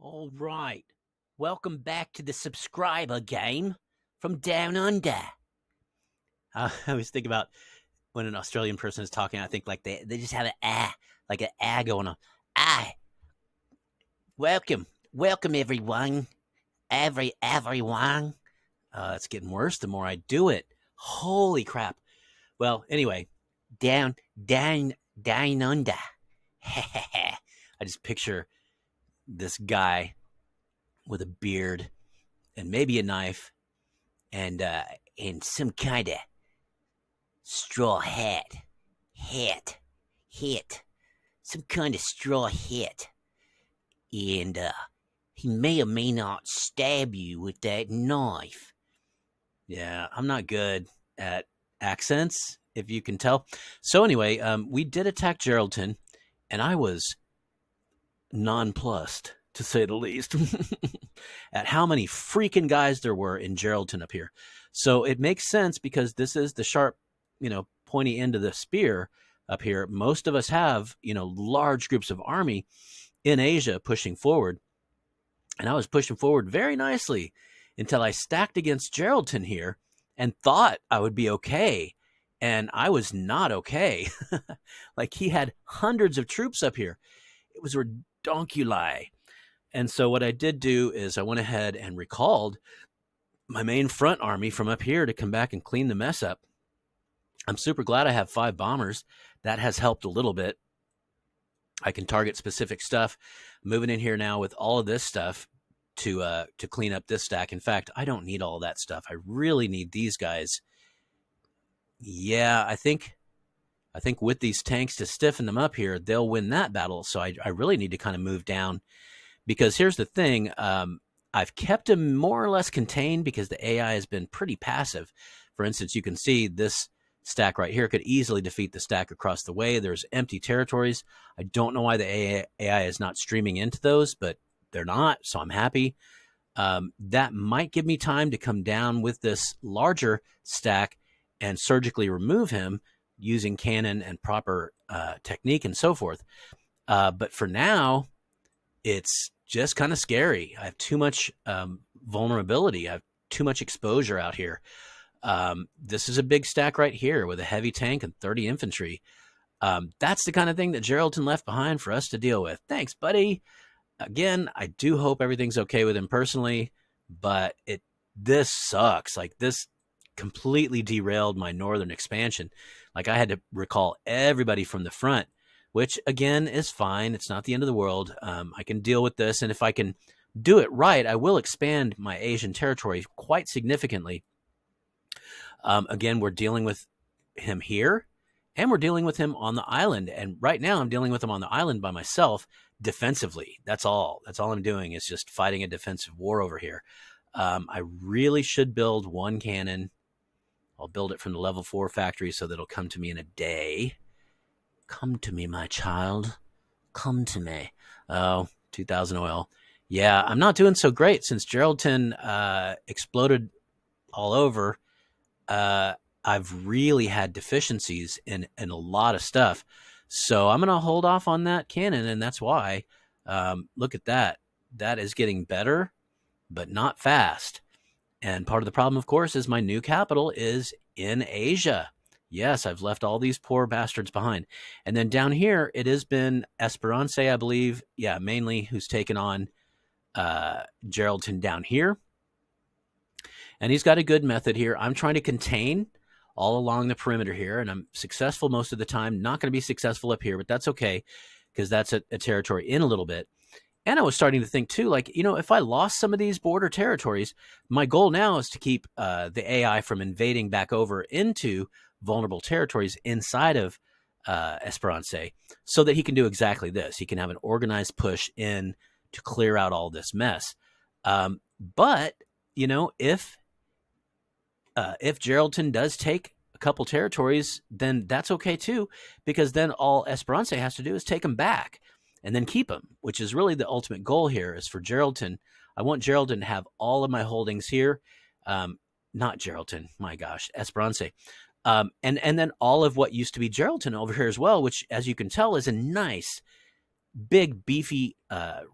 All right. Welcome back to the subscriber game from Down Under. I always think about when an Australian person is talking, I think like they just have like an going on. Welcome. Welcome, everyone. Everyone. It's getting worse the more I do it. Holy crap. Well, anyway, down under. I just picture this guy with a beard and maybe a knife and some kind of straw hat, some kind of straw hat, and he may or may not stab you with that knife. Yeah, I'm not good at accents, if you can tell. So anyway, we did attack Geraldton, and I was nonplussed, to say the least, at how many freaking guys there were in Geraldton up here. So it makes sense because this is the sharp, pointy end of the spear up here. Most of us have, large groups of army in Asia pushing forward. And I was pushing forward very nicely until I stacked against Geraldton here and thought I would be okay. And I was not okay. Like, he had hundreds of troops up here. It was ridiculous. And so what I did do is I went ahead and recalled my main front army from up here to come back and clean the mess up. I'm super glad I have 5 bombers. That has helped a little bit. I can target specific stuff. I'm moving in here now with all of this stuff to clean up this stack. In fact, I don't need all that stuff. I really need these guys. Yeah, I think with these tanks to stiffen them up here, they'll win that battle. So I really need to kind of move down. Because here's the thing, I've kept them more or less contained because the AI has been pretty passive. For instance, you can see this stack right here could easily defeat the stack across the way. There's empty territories. I don't know why the AI is not streaming into those, but they're not, so I'm happy. That might give me time to come down with this larger stack and surgically remove him using cannon and proper technique and so forth. But for now, it's just kind of scary. I have too much vulnerability. I have too much exposure out here. This is a big stack right here with a heavy tank and 30 infantry. That's the kind of thing that Geraldton left behind for us to deal with. Thanks, buddy. Again, I do hope everything's okay with him personally, but this sucks. Like, this completely derailed my northern expansion. Like, I had to recall everybody from the front, which, again, is fine. It's not the end of the world. I can deal with this, and if I can do it right, I will expand my Asian territory quite significantly. Again, we're dealing with him here, and we're dealing with him on the island. And right now, I'm dealing with him on the island by myself defensively. That's all. That's all I'm doing is just fighting a defensive war over here. I really should build one cannon. I'll build it from the level 4 factory so that it'll come to me in a day. Come to me, my child. Come to me. Oh, 2,000 oil. Yeah, I'm not doing so great since Geraldton exploded all over. I've really had deficiencies in a lot of stuff. So I'm going to hold off on that cannon, and that's why. Look at that. That is getting better, but not fast. And part of the problem, of course, is my new capital is in Asia. Yes, I've left all these poor bastards behind. And then down here, it has been Esperance, I believe. Yeah, mainly who's taken on Geraldton down here. And he's got a good method here. I'm trying to contain all along the perimeter here, and I'm successful most of the time. Not going to be successful up here, but that's okay because that's a territory in a little bit. And I was starting to think, too, like, if I lost some of these border territories, my goal now is to keep the AI from invading back over into vulnerable territories inside of Esperance so that he can do exactly this. He can have an organized push in to clear out all this mess. But, if Geraldton does take a couple territories, then that's okay, too, because then all Esperance has to do is take them back and then keep them, which is really the ultimate goal here is for Geraldton. I want Geraldton to have all of my holdings here. Not Geraldton, my gosh, Esperance. And then all of what used to be Geraldton over here as well, which, as you can tell, is a nice, big, beefy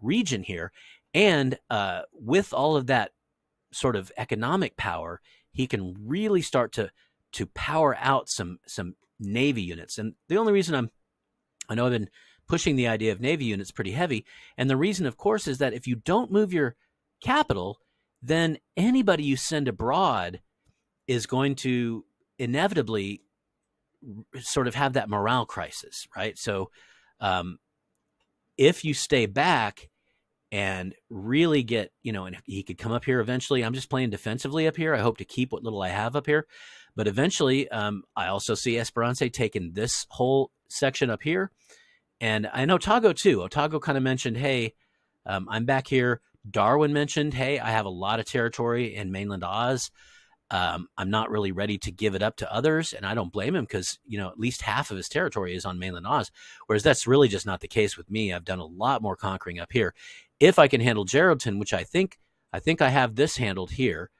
region here. And with all of that sort of economic power, he can really start to power out some Navy units. And the only reason I know I've been pushing the idea of Navy units pretty heavy, and the reason, of course, is that if you don't move your capital, then anybody you send abroad is going to inevitably sort of have that morale crisis, right? So if you stay back and really get, and he could come up here eventually. I'm just playing defensively up here. I hope to keep what little I have up here. But eventually, I also see Esperance taking this whole section up here. And I know Otago too. Otago kind of mentioned, hey, I'm back here. Darwin mentioned, hey, I have a lot of territory in mainland Oz. I'm not really ready to give it up to others, and I don't blame him because, at least half of his territory is on mainland Oz, whereas that's really just not the case with me. I've done a lot more conquering up here. If I can handle Geraldton, which I think I have this handled here.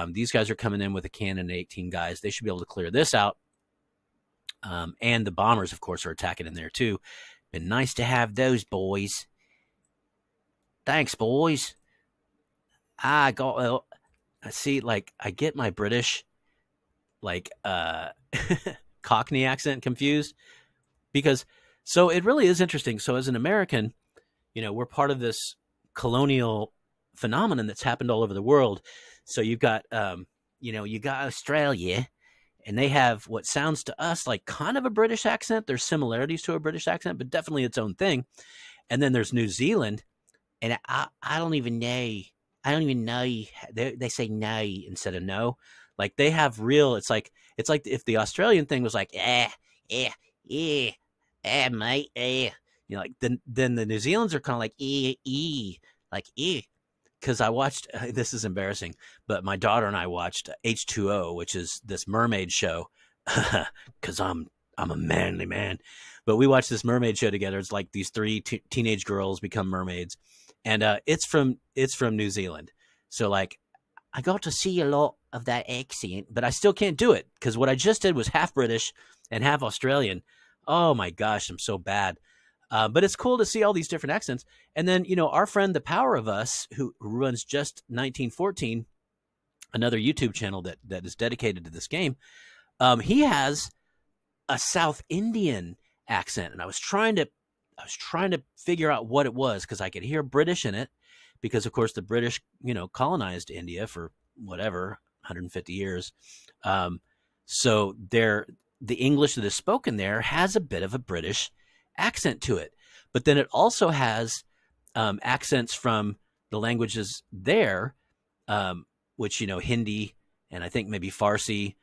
These guys are coming in with a cannon and 18 guys. They should be able to clear this out. And the bombers, of course, are attacking in there too. Been nice to have those boys. Thanks, boys. I see, like, I get my British, like, Cockney accent confused because, so it really is interesting. So as an American, we're part of this colonial phenomenon that's happened all over the world. So you've got, you got Australia, and they have what sounds to us like kind of a British accent. There's similarities to a British accent, but definitely its own thing. And then there's New Zealand, and I don't even know. I don't even know. They say no instead of no. Like they have real. It's like if the Australian thing was like mate, like then the New Zealanders are kind of like like because I watched. This is embarrassing, but my daughter and I watched H2O, which is this mermaid show, because I'm a manly man. But we watched this mermaid show together. It's like these three teenage girls become mermaids. And it's from New Zealand. So like I got to see a lot of that accent, but I still can't do it because what I just did was half British and half Australian. Oh my gosh, I'm so bad. But it's cool to see all these different accents. And then, our friend, The Power of Us, who runs Just 1914, another YouTube channel that is dedicated to this game, he has a South Indian accent. And I was trying to figure out what it was because I could hear British in it because, of course, the British, colonized India for whatever, 150 years. So the English that is spoken there has a bit of a British accent to it. But then it also has accents from the languages there, which, Hindi and I think maybe Farsi.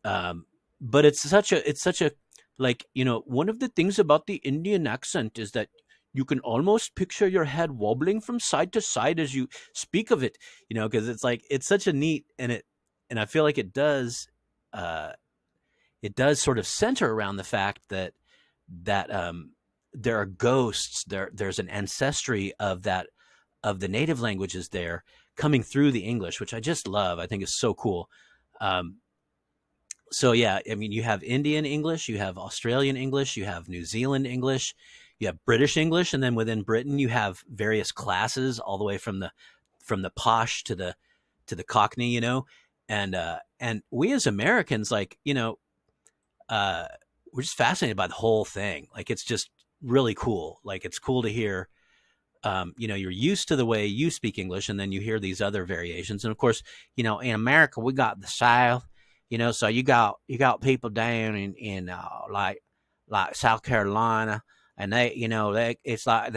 But it's such a like, one of the things about the Indian accent is that you can almost picture your head wobbling from side to side as you speak of it, because it's such a neat, and I feel like it does sort of center around the fact that there are ghosts, there's an ancestry of the native languages there coming through the English, which I just love. I think is so cool. So yeah, I mean, you have Indian English, you have Australian English, you have New Zealand English, you have British English, and then within Britain you have various classes all the way from the posh to the Cockney, and we as Americans, like, we're just fascinated by the whole thing. Like, it's just really cool. Like, it's cool to hear, you're used to the way you speak English, and then you hear these other variations. And of course, in America, we got the South. So you got people down in like South Carolina, and it's like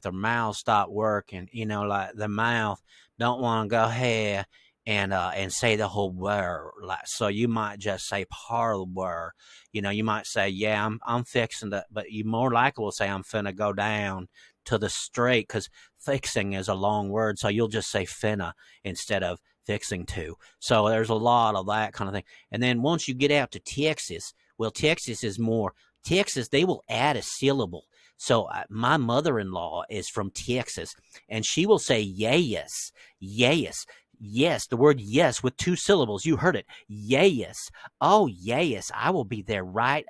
their mouths stop working. Like the mouth don't want to go ahead and say the whole word. Like, so you might just say part of the word. You might say, yeah, I'm fixing to, but you more likely will say I'm finna go down to the street, because fixing is a long word. So you'll just say finna instead of fixing to. So there's a lot of that kind of thing. And then once you get out to Texas, well, Texas, they will add a syllable. So my mother-in-law is from Texas, and she will say yes, the word yes with two syllables. You heard it. Yes. Oh, yes. I will be there I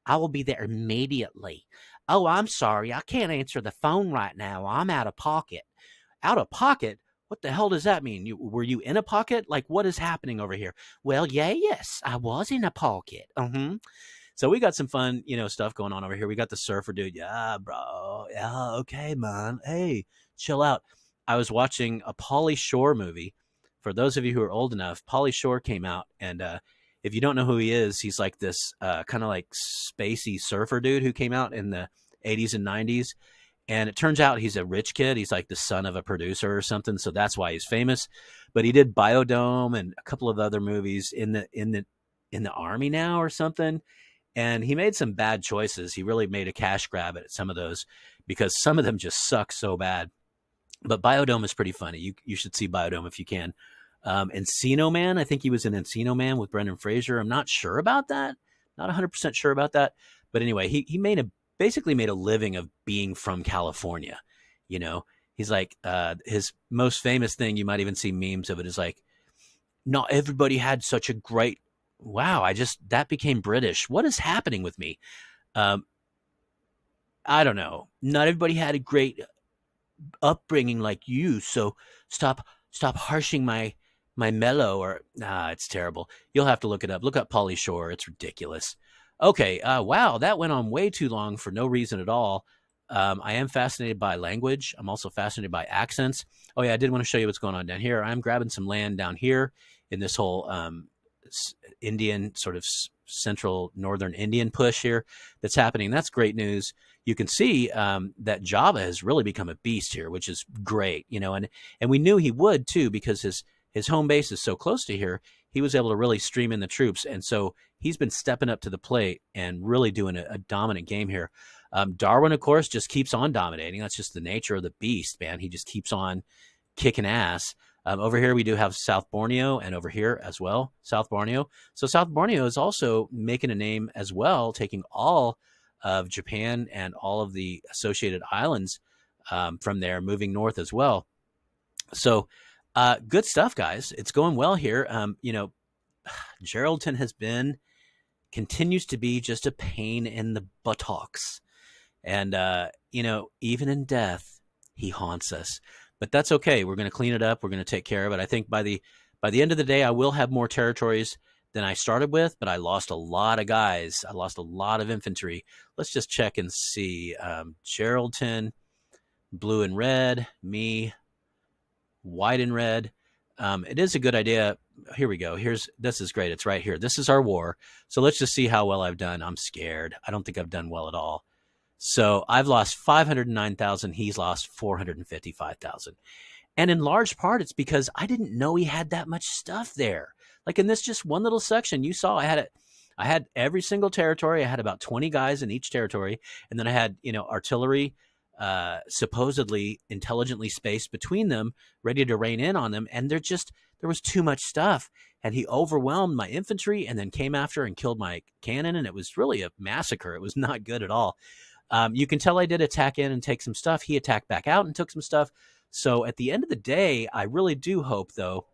will be there immediately. Oh, I'm sorry. I can't answer the phone right now. I'm out of pocket. Out of pocket? What the hell does that mean? Were you in a pocket? Like, what is happening over here? Well, yeah, yes, I was in a pocket. So we got some fun, stuff going on over here. We got the surfer dude. Yeah, bro. Yeah, okay, man. Hey, chill out. I was watching a Pauly Shore movie. For those of you who are old enough, Pauly Shore came out, and if you don't know who he is, he's like this kind of like spacey surfer dude who came out in the 80s and 90s. And it turns out he's a rich kid. He's like the son of a producer or something, so that's why he's famous. But he did Biodome and a couple of other movies in the army now or something. And he made some bad choices. He really made a cash grab at some of those because some of them just suck so bad. But Biodome is pretty funny. You should see Biodome if you can. Encino Man, I think he was in Encino Man with Brendan Fraser. I'm not sure about that. Not 100% sure about that. But anyway, he basically made a living of being from California. He's like, his most famous thing, you might even see memes of it, is like, not everybody had such a great, wow, that became British. What is happening with me? I don't know. Not everybody had a great upbringing like you, so stop harshing my mellow, or it's terrible. You'll have to look it up. Look up Pauly Shore. It's ridiculous. Okay, wow, that went on way too long for no reason at all. I am fascinated by language. I'm also fascinated by accents. Oh yeah, I did want to show you what's going on down here. I'm grabbing some land down here in this whole Indian sort of central northern Indian push here that's happening. That's great news. You can see that Java has really become a beast here, which is great, and we knew he would too, because his home base is so close to here. He was able to really stream in the troops, and so he's been stepping up to the plate and really doing a dominant game here. Darwin, of course, just keeps on dominating. That's just the nature of the beast, man. He just keeps on kicking ass. Over here, we do have South Borneo, and over here as well, South Borneo. So South Borneo is also making a name as well, taking all of Japan and all of the associated islands from there, moving north as well. So good stuff, guys. It's going well here. Geraldton continues to be just a pain in the buttocks. And, even in death, he haunts us. But that's okay. We're going to clean it up. We're going to take care of it. I think by the end of the day, I will have more territories than I started with, but I lost a lot of guys. I lost a lot of infantry. Let's just check and see. Geraldton, blue and red, me, white and red. It is a good idea. Here we go. This is great. It's right here. This is our war. So let's just see how well I've done. I'm scared. I don't think I've done well at all. So I've lost 509,000. He's lost 455,000. And in large part, it's because I didn't know he had that much stuff there. Like in this just one little section, you saw I had every single territory. I had about 20 guys in each territory. And then I had, artillery supposedly intelligently spaced between them, ready to rain in on them. And there was too much stuff. And he overwhelmed my infantry and then came after and killed my cannon. And it was really a massacre. It was not good at all. You can tell I did attack in and take some stuff. He attacked back out and took some stuff. So at the end of the day, I really do hope, though,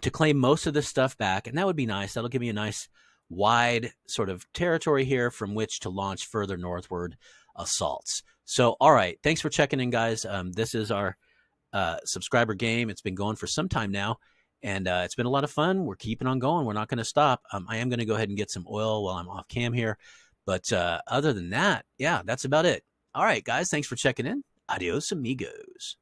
to claim most of this stuff back. And that would be nice. That'll give me a nice wide sort of territory here from which to launch further northward assaults. So, all right. Thanks for checking in, guys. This is our subscriber game. It's been going for some time now, and it's been a lot of fun. We're keeping on going. We're not going to stop. I am going to go ahead and get some oil while I'm off cam here. But other than that, yeah, that's about it. All right, guys. Thanks for checking in. Adios, amigos.